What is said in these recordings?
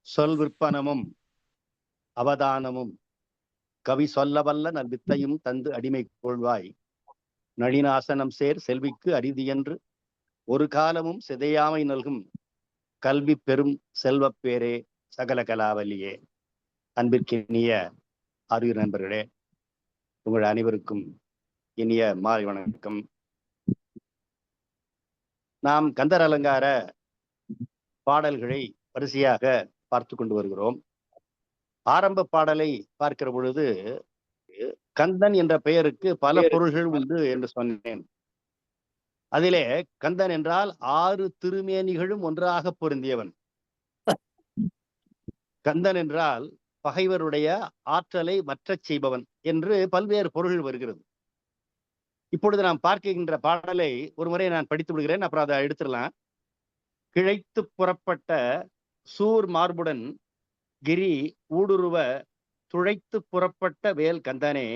சொல் விற்பனமும் அவதானமும் கவி சொல்லவல்ல நல்வித்தையும் தந்து அடிமை கொள்வாய். நளினாசனம் சேர் செல்விக்கு அரிது என்று ஒரு காலமும் சிதையாமை நல்கும் கல்வி பெரும் செல்வப் பேரே சகல கலாவல்லியே. அன்பிற்கினிய ஆரியர் நண்பர்களே, உங்கள் அனைவருக்கும் இனிய மாலை வணக்கம். நாம் கந்தர் அலங்கார பாடல்களை வரிசையாக பார்த்து கொண்டு வருகிறோம். ஆரம்ப பாடலை பார்க்கிற பொழுது கந்தன் என்ற பெயருக்கு பல பொருள்கள் உண்டு என்று சொன்னேன். அதிலே கந்தன் என்றால் 6 திருமேனிகளும் ஒன்றாக பொருந்தியவன். கந்தன் என்றால் பகைவருடைய ஆற்றலை வற்றச் செய்பவன் என்று பல்வேறு பொருள்கள் வருகிறது. இப்பொழுது நாம் பார்க்கின்ற பாடலை ஒரு முறை நான் படித்து விடுகிறேன், அப்புறம் அதை எடுத்துடலாம். கிழைத்து புறப்பட்ட சூர் மார்புடன் கிரி ஊடுருவ துழைத்து புறப்பட்ட வேல் கந்தனே,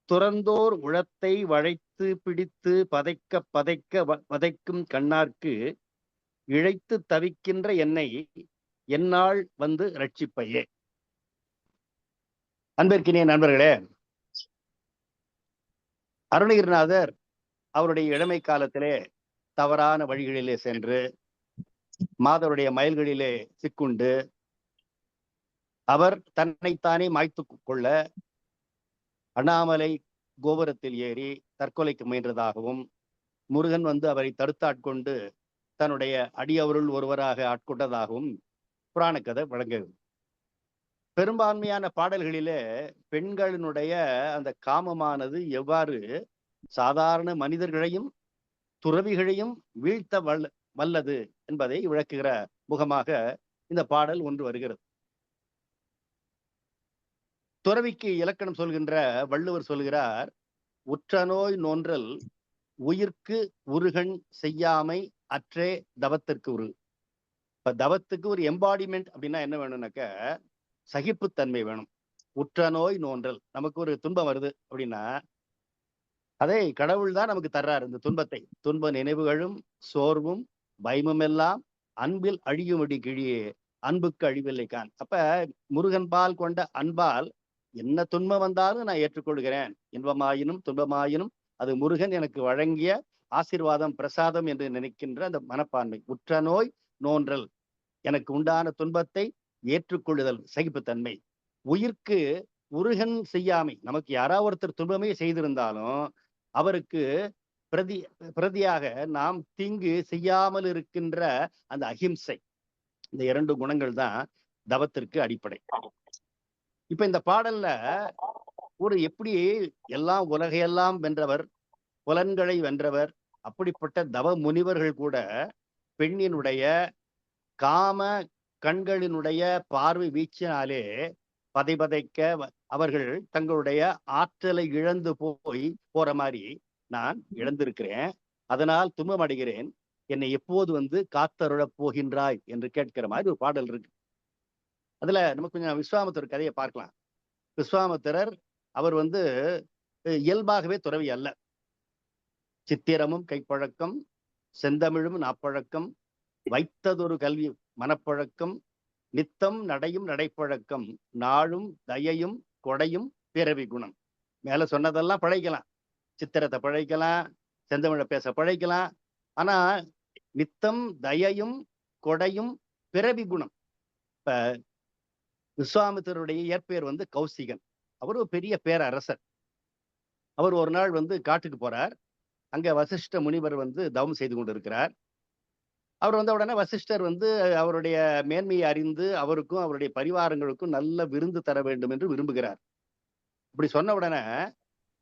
துறந்தோர் உளத்தை வளைத்து பிடித்து பதைக்க பதைக்க வதைக்கும் கண்ணார்க்கு இழைத்து தவிக்கின்ற என்னை என்னால் வந்து ரட்சிப்பையே. அன்பிற்கினிய நண்பர்களே, அருணகிரிநாதர் அவருடைய இளமை காலத்திலே தவறான வழிகளிலே சென்று மாதருடைய மயல்களிலே சிக்குண்டு அவர் தன்னைத்தானே மாய்த்து கொள்ள அண்ணாமலை கோபுரத்தில் ஏறி தற்கொலைக்கு முயன்றதாகவும், முருகன் வந்து அவரை தடுத்தாட்கொண்டு தன்னுடைய அடியவருள் ஒருவராக ஆட்கொண்டதாகவும் புராண கதை வழங்குகிறது. பெரும்பான்மையான பாடல்களிலே பெண்களினுடைய அந்த காமமானது எவ்வாறு சாதாரண மனிதர்களையும் துறவிகளையும் வீழ்த்த வல்லது என்பதை விளக்குகிற முகமாக இந்த பாடல் ஒன்று வருகிறது. துறவிக்கு இலக்கணம் சொல்கின்ற வள்ளுவர் சொல்கிறார், உற்ற நோய் நோன்றல் உயிர்க்கு உருகன் செய்யாமை அற்றே தவத்திற்கு உரு. இப்ப தவத்துக்கு ஒரு எம்பாடிமெண்ட் அப்படின்னா என்ன வேணும்னாக்க சகிப்புத்தன்மை வேணும். உற்ற நோய் நோன்றல், நமக்கு ஒரு துன்பம் வருது அப்படின்னா அதை கடவுள் தான் நமக்கு தர்றாரு. இந்த துன்பத்தை, துன்ப நினைவுகளும் சோர்வும் பயமும் எல்லாம் அன்பில் அழியும்படி கிழியே அன்புக்கு அழிவில்லை கான். அப்ப முருகன் பால் கொண்ட அன்பால் என்ன துன்பம் வந்தாலும் நான் ஏற்றுக்கொள்கிறேன். இன்பமாயினும் துன்பமாயினும் அது முருகன் எனக்கு வழங்கிய ஆசீர்வாதம், பிரசாதம் என்று நினைக்கின்ற அந்த மனப்பான்மை. உற்ற நோய் நோன்றல், எனக்கு உண்டான துன்பத்தை ஏற்றுக்கொள்ளுதல், சகிப்புத்தன்மை. உயிர்க்கு உருகன் செய்யாமை, நமக்கு யாராவது ஒருத்தர் துன்பமே செய்திருந்தாலும் அவருக்கு பிரதியாக நாம் தீங்கு செய்யாமல் இருக்கின்ற அந்த அஹிம்சை, இந்த 2 குணங்கள் தான் தவத்திற்கு அடிப்படை. இப்ப இந்த பாடல்ல ஒரு எப்படி எல்லாம் உலகையெல்லாம் வென்றவர், புலன்களை வென்றவர், அப்படிப்பட்ட தவ முனிவர்கள் கூட பெண்ணினுடைய காம கண்களினுடைய பார்வை வீச்சினாலே பதைக்க அவர்கள் தங்களுடைய ஆற்றலை இழந்து போற மாதிரி நான் இழந்திருக்கிறேன், அதனால் துன்பம் அடைகிறேன், என்னை எப்போது வந்து காத்தருளப் போகின்றாய் என்று கேட்கிற மாதிரி ஒரு பாடல் இருக்கு. அதுல நம்ம கொஞ்சம் விஸ்வாமித்திரர் கதையை பார்க்கலாம். விஸ்வாமித்திரர் அவர் வந்து இயல்பாகவே துறவி அல்ல. சித்திரமும் கைப்பழக்கம், செந்தமிழும் நாப்பழக்கம், வைத்ததொரு கல்வி மனப்பழக்கம், நித்தம் நடையும் நடைப்பழக்கம், நாளும் தயையும் கொடையும் பிறவி குணம். மேல சொன்னதெல்லாம் பழைக்கலாம், சித்திரத்தை பழைக்கலாம், செந்தமிழை பேச பழைக்கலாம். ஆனா நித்தம் தயையும் கொடையும் பிறவி குணம். இப்ப விஸ்வாமித்திரருடைய இயற்பெயர் வந்து கௌசிகன். அவர் ஒரு பெரிய பேரரசர். அவர் ஒரு நாள் வந்து காட்டுக்கு போறார். அங்க வசிஷ்ட முனிவர் வந்து தவம் செய்து கொண்டிருக்கிறார். அவர் வந்த உடனே வசிஷ்டர் வந்து அவருடைய மேன்மையை அறிந்து அவருக்கும் அவருடைய பரிவாரங்களுக்கும் நல்ல விருந்து தர வேண்டும் என்று விரும்புகிறார். இப்படி சொன்ன உடனே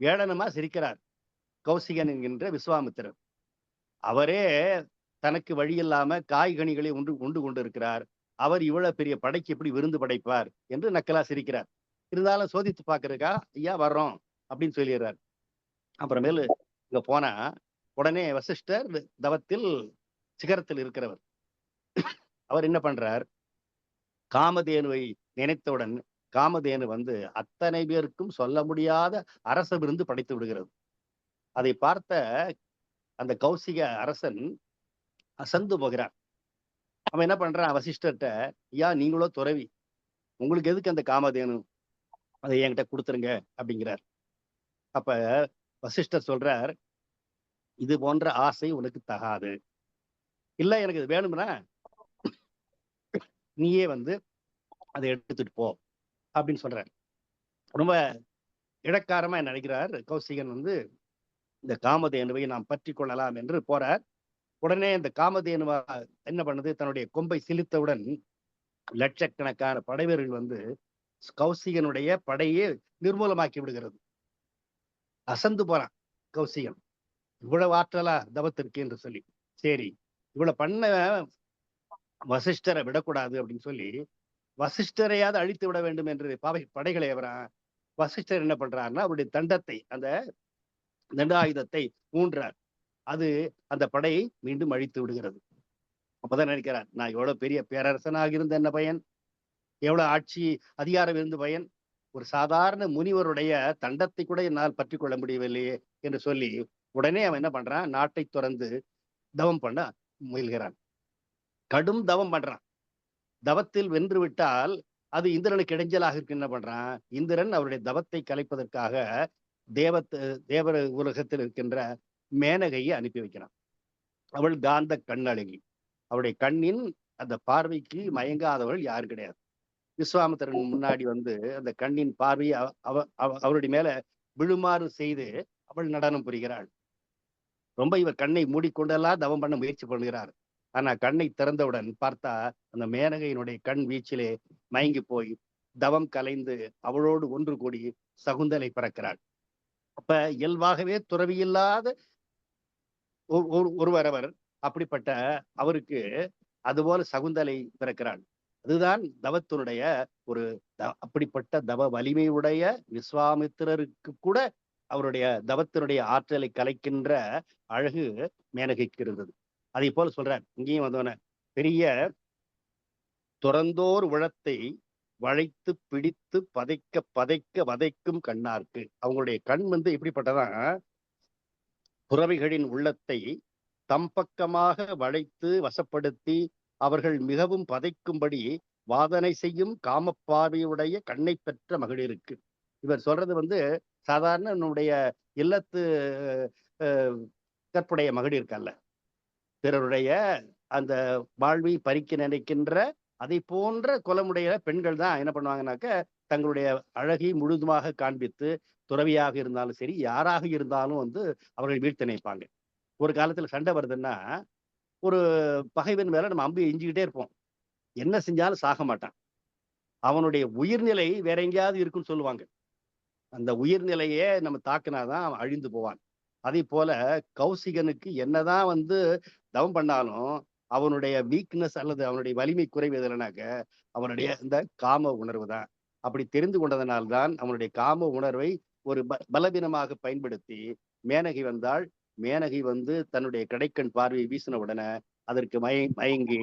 ஏளனமா சிரிக்கிறார் கௌசிகன் என்கின்ற விஸ்வாமித்திரர். அவரே தனக்கு வழி இல்லாம காய்கனிகளை உண்டு கொண்டிருக்கிறார், அவர் இவ்வளவு பெரிய படைக்கு எப்படி விருந்து படைப்பார் என்று நக்கலா சிரிக்கிறார். இருந்தாலும் சோதித்து பார்க்கறதுக்கா ஐயா வர்றோம் அப்படின்னு சொல்லிடுறார். அப்புறமேலு இங்க போனா உடனே வசிஷ்டர் தவத்தில் சிகரத்தில் இருக்கிறவர். அவர் என்ன பண்றார், காமதேனுவை நினைத்தவுடன் காமதேனு வந்து அத்தனை பேருக்கும் சொல்ல முடியாத அரச விருந்து படைத்து விடுகிறது. அதை பார்த்த அந்த கௌசிக அரசன் அசந்து போகிறார். அவன் என்ன பண்றான் வசிஷ்டர்ட்ட, ஐயா நீங்களோ துறவி, உங்களுக்கு எதுக்கு அந்த காமதேனு, அதை என்கிட்ட கொடுத்துருங்க அப்படிங்கிறார். அப்ப வசிஷ்டர் சொல்றார், இது போன்ற ஆசை உனக்கு தகாது. இல்ல எனக்கு இது வேணும்னா நீயே வந்து அதை எடுத்துட்டு போ அப்படின்னு சொல்றாரு. ரொம்ப இளக்காரமா நினைக்கிறார் கௌசிகன் வந்து இந்த காமதேனுவை நாம் பற்றி கொள்ளலாம் என்று போறார். உடனே இந்த காமதேனுவா என்ன பண்ணுது, தன்னுடைய கொம்பை சிலித்தவுடன் லட்சக்கணக்கான படைவீரர்கள் வந்து கௌசிகனுடைய படையே நிர்மூலமாக்கி விடுகிறது. அசந்து போறான் கௌசிகன். இவ்வளவு ஆற்றலா தவத்திற்கு என்று சொல்லி. சரி, இவ்வளவு பண்ண வசிஷ்டரை விடக்கூடாது அப்படின்னு சொல்லி வசிஷ்டரையாவது அழித்து விட வேண்டும் என்று படைகளை எவரான். வசிஷ்டர் என்ன பண்றாருன்னா அவருடைய தண்டத்தை, அந்த தண்டாயுதத்தை ஊன்றார். அது அந்த படையை மீண்டும் அழித்து விடுகிறது. அப்பதான் நினைக்கிறார், நான் எவ்வளவு பெரிய பேரரசனாக இருந்த என்ன பயன், எவ்வளவு ஆட்சி அதிகாரம் இருந்து பயன், ஒரு சாதாரண முனிவருடைய தண்டத்தை கூட என்னால் பற்றி கொள்ள முடியவில்லையே என்று சொல்லி உடனே அவன் என்ன பண்றான், நாட்டை துறந்து தவம் பண்ண முயல்கிறான். கடும் தவம் பண்றான். தவத்தில் வென்று விட்டால் அது இந்திரனுக்கு இடைஞ்சலாக இருக்கு. என்ன பண்றான், இந்திரன் அவருடைய தவத்தை கலைப்பதற்காக தேவர உலகத்தில் இருக்கின்ற மேனகையை அனுப்பி வைக்கிறான். அவள் காந்த கண்ணழகி. அவருடைய கண்ணின் அந்த பார்வைக்கு மயங்காதவர்கள் யாரு கிடையாது. விஸ்வாமித்திரன் முன்னாடி வந்து அந்த கண்ணின் பார்வையை அவருடைய மேல விழுமாறு செய்து அவள் நடனம் புரிகிறாள். ரொம்ப இவர் கண்ணை மூடிக்கொண்டெல்லாம் தவம் பண்ண முயற்சி பண்ணுகிறார். ஆனா கண்ணை திறந்தவுடன் பார்த்தா அந்த மேனகையினுடைய கண் வீச்சிலே மயங்கி போய் தவம் கலைந்து அவளோடு ஒன்று கூடி சகுந்தலை பிறக்கிறாள். அப்ப இயல்பாகவே துறவியில்லாத ஒருவர் அவர். அப்படிப்பட்ட அவருக்கு அதுபோல சகுந்தலை பிறக்கிறாள். அதுதான் தவத்தினுடைய ஒரு அப்படிப்பட்ட தவ வலிமையுடைய விஸ்வாமித்திரருக்கு கூட அவருடைய தவத்தினுடைய ஆற்றலை கலைக்கின்ற அழகு மேனகைக்கு இருந்தது. அதை போல சொல்றார் இங்கேயும் வந்தோன, பெரிய துறந்தோர் உழத்தை வளைத்து பிடித்து பதைக்க பதைக்க வதைக்கும் கண்ணார்க்கு. அவங்களுடைய கண் வந்து எப்படிப்பட்டதான், புறவிகளின் உள்ளத்தை தம் பக்கமாக வளைத்து வசப்படுத்தி அவர்கள் மிகவும் பதைக்கும்படி வாதனை செய்யும் காமப்பார்வையுடைய கண்ணை பெற்ற மகளிருக்கு. இவர் சொல்றது வந்து சாதாரண நம்முடைய இல்லத்து கற்புடைய மகளிருக்கு அல்ல, பிறருடைய அந்த வாழ்வை பறிக்க நினைக்கின்ற அதை போன்ற குலமுடைய பெண்கள் தான் என்ன பண்ணுவாங்கன்னாக்க, தங்களுடைய அழகை முழுதுமாக காண்பித்து துறவியாக இருந்தாலும் சரி யாராக இருந்தாலும் வந்து அவர்கள் வீழ்த்த நினைப்பாங்க. ஒரு காலத்துல சண்டை வருதுன்னா ஒரு பகைவன் மேல நம்ம அம்பு எஞ்சிக்கிட்டே இருப்போம். என்ன செஞ்சாலும் சாக மாட்டான். அவனுடைய உயிர்நிலை வேற எங்கேயாவது இருக்குன்னு சொல்லுவாங்க. அந்த உயிர்நிலையே நம்ம தாக்குனாதான் அவன் அழிந்து போவான். அதே போல கௌசிகனுக்கு என்னதான் வந்து தவம் பண்ணாலும் அவனுடைய வீக்னஸ் அல்லது அவனுடைய வலிமை குறைவு எதுனாக்க அவனுடைய இந்த காம உணர்வு தான். அப்படி தெரிந்து கொண்டதனால்தான் அவனுடைய காம உணர்வை ஒரு பலவீனமாக பயன்படுத்தி மேனகை வந்தாள். மேனகை வந்து தன்னுடைய கடைக்கண் பார்வையை வீசின உடனே அதற்கு மயங்கி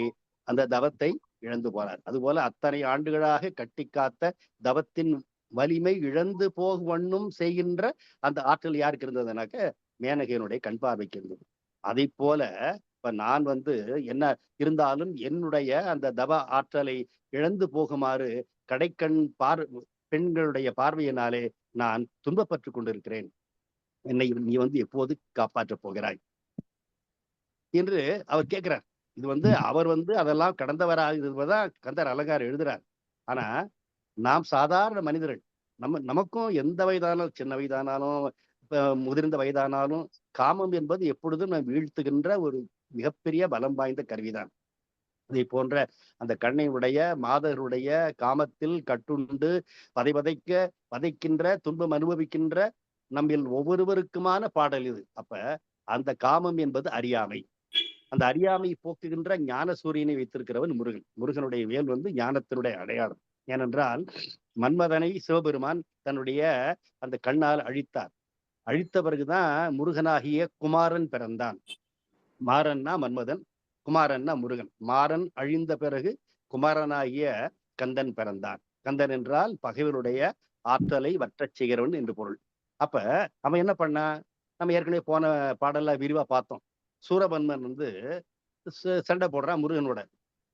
அந்த தவத்தை இழந்து போனார். அதுபோல அத்தனை ஆண்டுகளாக கட்டி காத்த தவத்தின் வலிமை இழந்து போகுவண்ணும் செய்கின்ற அந்த ஆற்றல் யாருக்கு இருந்ததுனாக்க மேனகையினுடைய கண் பார்வைக்கு இருந்தது. அதை போல இப்ப நான் வந்து என்ன இருந்தாலும் என்னுடைய அந்த தவ ஆற்றலை இழந்து போகுமாறு கடைக்கண் பெண்களுடைய பார்வையினாலே நான் துன்பப்பட்டு கொண்டிருக்கிறேன். என்னை நீ வந்து எப்போது காப்பாற்றப் போகிறாய் என்று அவர் கேட்கிறார். இது வந்து அவர் வந்து அதெல்லாம் கடந்தவராக இருப்பதான் கந்தர் அலங்கார் எழுதுறார். ஆனா நாம் சாதாரண மனிதர்கள், நமக்கும் எந்த வயதானாலும், சின்ன வயதானாலும் முதிர்ந்த வயதானாலும் காமம் என்பது எப்பொழுதும் நாம் வீழ்த்துகின்ற ஒரு மிகப்பெரிய பலம் வாய்ந்த கருவிதான். இதை போன்ற அந்த கண்ணை உடைய மாதருடைய காமத்தில் கட்டுண்டு வதைக்கின்ற துன்பம் அனுபவிக்கின்ற நம்மில் ஒவ்வொருவருக்குமான பாடல் இது. அப்ப அந்த காமம் என்பது அறியாமை. அந்த அறியாமை போக்குகின்ற ஞான சூரியனை வைத்திருக்கிறவன் முருகன். முருகனுடைய வேல் வந்து ஞானத்தினுடைய அடையாளம். ஏனென்றால் மன்மதனை சிவபெருமான் தன்னுடைய அந்த கண்ணால் அழித்தார். அழித்த பிறகுதான் முருகனாகிய குமாரன் பிறந்தான். மாறன்னா மன்மதன், குமாரன்னா முருகன். மாறன் அழிந்த பிறகு குமாரனாகிய கந்தன் பிறந்தான். கந்தன் என்றால் பகைவனுடைய ஆற்றலை வற்றச் செய்கிறவன் என்று பொருள். அப்ப அவன் என்ன பண்ணா, நம்ம ஏற்கனவே போன பாடல்ல விரிவா பார்த்தோம். சூரபன்மன் வந்து சண்டை போடுறான் முருகனோட.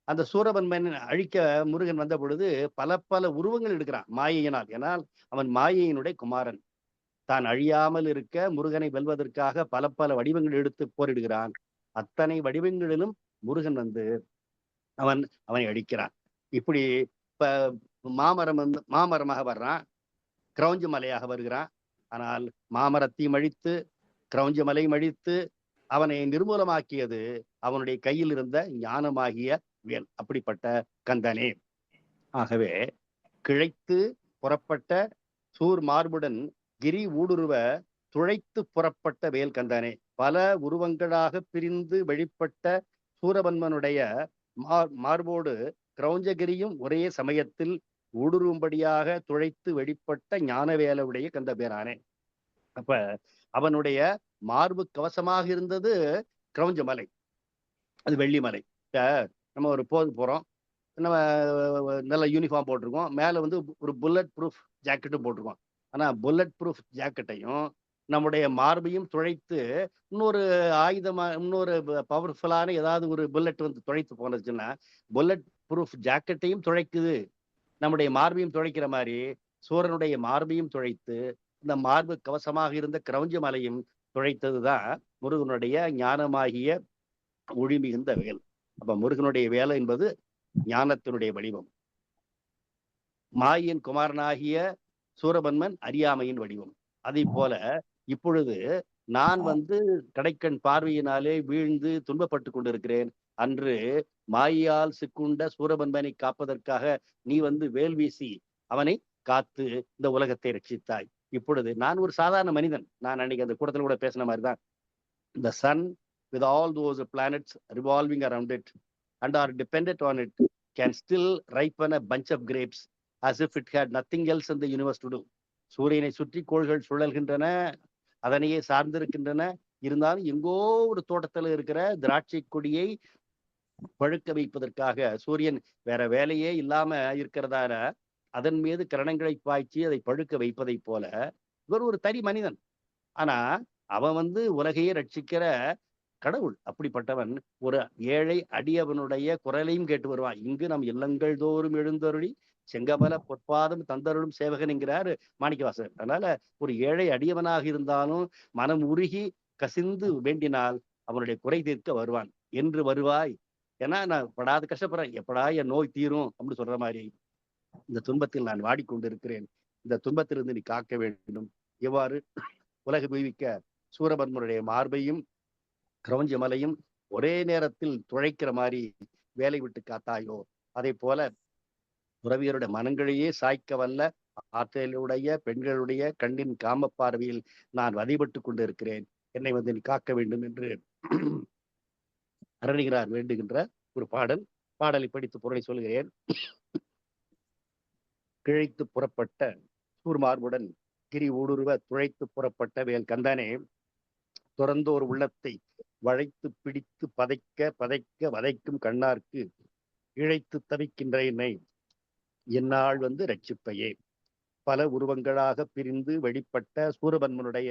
அந்த சூரபன்மன் அழிக்க முருகன் வந்த பொழுது பல பல உருவங்கள் எடுக்கிறான் மாயையினால். ஏனால் அவன் மாயையினுடைய குமாரன். தான் அழியாமல் இருக்க முருகனை வெல்வதற்காக பல பல வடிவங்கள் எடுத்து போரிடுகிறான். அத்தனை வடிவங்களிலும் முருகன் வந்து அவனை அழிக்கிறான். இப்படி இப்ப மாமரம் வந்து மாமரமாக வர்றான், கிரௌஞ்ச மலையாக வருகிறான். ஆனால் மாமரத்தையும் அழித்து கிரௌஞ்ச மலையும் அழித்து அவனை நிர்மூலமாக்கியது அவனுடைய கையில் இருந்த ஞானமாகிய வேல். அப்படிப்பட்ட கந்தனே. ஆகவே கிழைத்து புறப்பட்ட சூர் மார்புடன் கிரி ஊடுருவ துழைத்து புறப்பட்ட வேல் கந்தனே. பல உருவங்களாக பிரிந்து வெளிப்பட்ட சூரபன்மனுடைய மார்போடு கிரௌஞ்சகிரியும் ஒரே சமயத்தில் ஊடுருவும்படியாக துழைத்து வெளிப்பட்ட ஞானவேலுடைய கந்த பேரானே. அப்ப அவனுடைய மார்பு கவசமாக இருந்தது கிரௌஞ்ச மலை, அது வெள்ளி மலை. நம்ம ஒரு போது போறோம், நம்ம நல்ல யூனிஃபார்ம் போட்டிருக்கோம், மேல வந்து ஒரு புல்லட் ப்ரூஃப் ஜாக்கெட்டும் போட்டிருக்கோம். ஆனா புல்லட் ப்ரூஃப் ஜாக்கெட்டையும் நம்முடைய மார்பையும் துளைத்து இன்னொரு ஆயுதமா இன்னொரு பவர்ஃபுல்லான ஏதாவது ஒரு புல்லட் வந்து துளைத்து போனதுன்னா புல்லட் ப்ரூஃப் ஜாக்கெட்டையும் துளைக்குது, நம்முடைய மார்பையும் துளைக்கிற மாதிரி சூரனுடைய மார்பையும் துளைத்து இந்த மார்பு கவசமாக இருந்த கிரௌஞ்ச மலையும் துளைத்ததுதான் முருகனுடைய ஞானமாகிய ஒளி மிகுந்த வேல். அப்ப முருகனுடைய வேலை என்பது ஞானத்தினுடைய வடிவம். மாயின் குமாரனாகிய சூரபன்மன் அறியாமையின் வடிவம். அதை போல இப்பொழுது நான் வந்து கடைக்கண் பார்வையினாலே வீழ்ந்து துன்பப்பட்டு கொண்டிருக்கிறேன். அன்று மாயால் சிக்குண்ட சூரபன்மனை காப்பதற்காக நீ வந்து வேல் வீசி அவனை காத்து இந்த உலகத்தை ரட்சித்தாய். இப்பொழுது நான் ஒரு சாதாரண மனிதன். நான் அன்னைக்கு அந்த கூட்டத்தில் கூட பேசின மாதிரிதான். The sun with all those planets revolving around it and are dependent on it can still ripen a bunch of grapes as if it had nothing else in the universe to do. சூரியனை சுற்றி கோள்கள் சுழல்கின்றன, அதனையே சார்ந்திருக்கின்றன. இருந்தாலும் எங்கோ ஒரு தோட்டத்தில் இருக்கிற திராட்சை கொடியை பழுக்க வைப்பதற்காக சூரியன் வேற வேலையே இல்லாம இருக்கிறதால அதன் மீது கிரணங்களை பாய்ச்சி அதை பழுக்க வைப்பதை போல இவர் ஒரு தனி மனிதன். ஆனா அவன் வந்து உலகையே ரட்சிக்கிற கடவுள். அப்படிப்பட்டவன் ஒரு ஏழை அடியவனுடைய குரலையும் கேட்டு வருவான். இங்கு நம் இல்லங்கள் தோறும் எழுந்தருளி செங்கமல பொற்பாதம் தந்தருளும் சேவகன் என்கிறாரு மாணிக்கவாசகர். அதனால ஒரு ஏழை அடியவனாக இருந்தாலும் மனம் உருகி கசிந்து வேண்டினால் அவனுடைய குறை தீர்க்க வருவான். என்று வருவாய், ஏன்னா நான் படாது கஷ்டப்படுறேன், எப்படா என் நோய் தீரும் அப்படின்னு சொல்ற மாதிரி இந்த துன்பத்தில் நான் வாடிக்கொண்டிருக்கிறேன், இந்த துன்பத்திலிருந்து நீ காக்க வேண்டும். எவ்வாறு உலக உய்விக்க சூரபன்மனுடைய மார்பையும் கிரௌஞ்ச மலையும் ஒரே நேரத்தில் துழைக்கிற மாதிரி வேலை விட்டு காத்தாயோ, அதே போல துறவியருடைய மனங்களையே சாய்க்க வல்ல ஆற்றலுடைய பெண்களுடைய கண்ணின் காம பார்வையில் நான் வதைபட்டு கொண்டிருக்கிறேன், என்னை வந்து நீ காக்க வேண்டும் என்று அருணிகிறார் வேண்டுகின்ற ஒரு பாடல். பாடலை படித்து பொருளை சொல்கிறேன். கிழைத்து புறப்பட்ட சூர்மார்புடன் கிரி ஊடுருவ துழைத்து புறப்பட்ட வேல் கந்தனே, துறந்தோர் உள்ளத்தை வளைத்து பிடித்து பதைக்க பதைக்க வதைக்கும் கண்ணார்க்கு இழைத்து தவிக்கின்ற என்னை என்னால் வந்து ரட்சிப்பையே. பல உருவங்களாக பிரிந்து வெளிப்பட்ட சூரபன்மனுடைய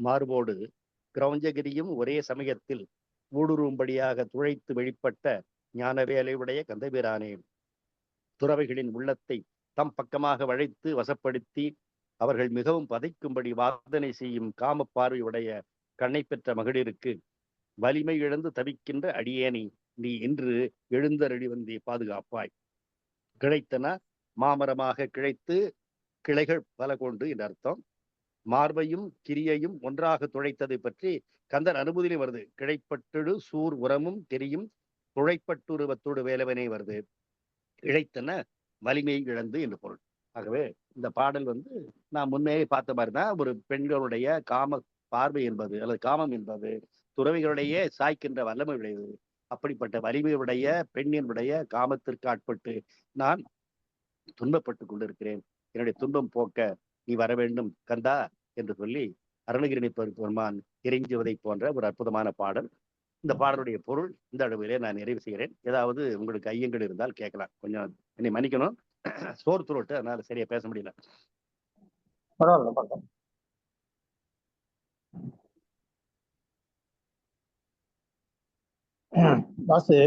மார்போடு கிரௌஞ்சகிரியும் ஒரே சமயத்தில் ஊடுருவும்படியாக துழைத்து வெளிப்பட்ட ஞானவேலையுடைய கந்தபிரானே, துறவைகளின் உள்ளத்தை தம் பக்கமாக வளைத்து வசப்படுத்தி அவர்கள் மிகவும் பதைக்கும்படி வாதனை செய்யும் காம பார்வையுடைய கண்ணை பெற்ற மகளிருக்கு வலிமை இழந்து தவிக்கின்ற அடியேனி நீ இன்று எழுந்தருளி வந்தே பாதுகாப்பாய். கிளைத்தன மாமரமாக கிளைத்து கிளைகள் பல கொண்டு என்ற அர்த்தம். மார்பையும் கிரியையும் ஒன்றாக துளைத்ததை பற்றி கந்தர் அனுபூதியிலே வருது. கிளைப்பட்டு சூர் உரமும் தெரியும் துளைப்பட்டுருவத்தோடு வேலவனே வருது. இழைத்தன வலிமை இழந்து என்று பொருள். ஆகவே இந்த பாடல் வந்து நான் முன்னே பார்த்த மாதிரிதான் ஒரு பெண்களுடைய காம பார்வை என்பது அல்லது காமம் என்பது துறவிகளுடைய சாய்க்கின்ற வல்லமை உடையது. அப்படிப்பட்ட வலிமையுடைய பெண்ணினுடைய காமத்திற்கு ஆட்பட்டு நான் துன்பப்பட்டு கொண்டிருக்கிறேன், என்னுடைய துன்பம் போக்க நீ வர வேண்டும் கந்தா என்று சொல்லி அருணகிரி பெருமான் இறைஞ்சுவதை போன்ற ஒரு அற்புதமான பாடல். இந்த பாடலுடைய பொருள் இந்த அளவிலே நான் நிறைவு செய்கிறேன். ஏதாவது உங்களுக்கு ஐயங்கள் இருந்தால் கேட்கலாம். கொஞ்சம் என்னை மன்னிக்கணும், சோர் துரோட்டு, அதனால சரியா பேச முடியல. பரவாயில்ல. வாசு